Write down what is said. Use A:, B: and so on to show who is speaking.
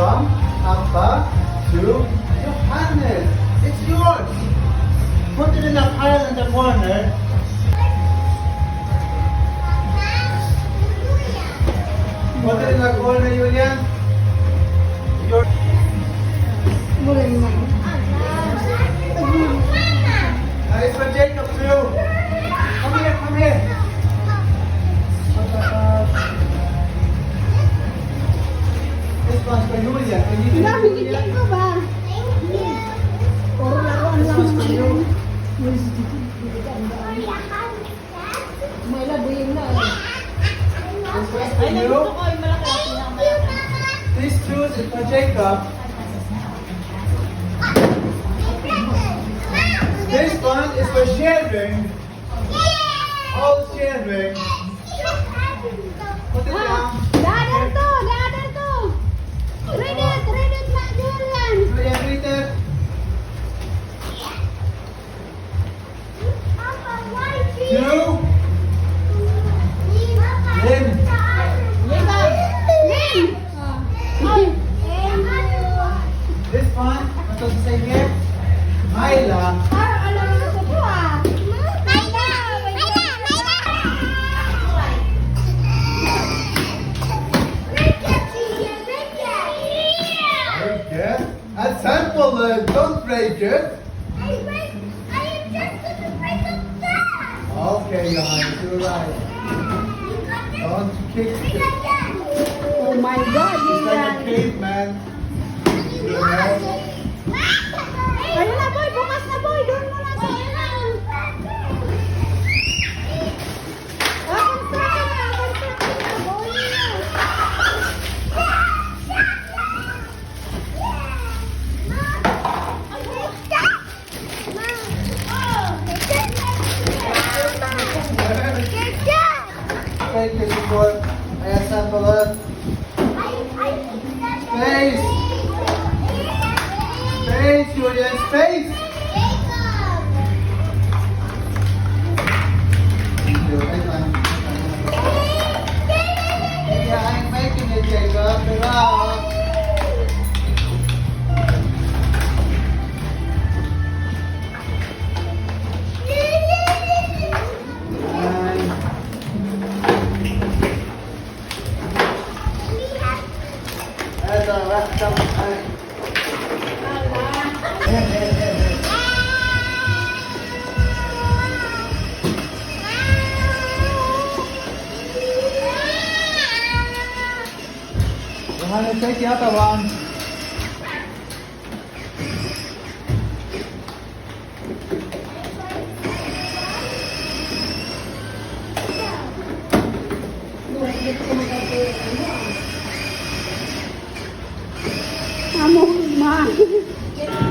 A: from Abba to Johannes. It's yours. Put it in the pile in the corner. Put it in the corner, Julian. Your it's for Jacob too. Come here, come here. This one's for Julian. Can you do it, Julian? This one's for you.
B: May labuhin na.
A: This one's for you. These two is for Jacob. This one is for sharing. All sharing. Put it down.
B: Dadar to. Read it, Nak Julian.
A: Julian, read it. Two. Lynn. This one, what's supposed to say here? Myla. Very good. That's simple, don't break it. Okay, Johannes, you're right. Don't kick it.
B: Oh my God,
A: It's like a
B: Julian.
A: caveman. You know?
B: Ayun na boy, bukas na boy. Doon mo na sa ilan. Construction na boy.
A: Thank you, support. I assemble it. Space! Space, Julian, space! Thank you. Yeah, I'm making it, Jacob. Good luck. Ito, wrapped up. Johannes, take the other one.
B: Amo, ma.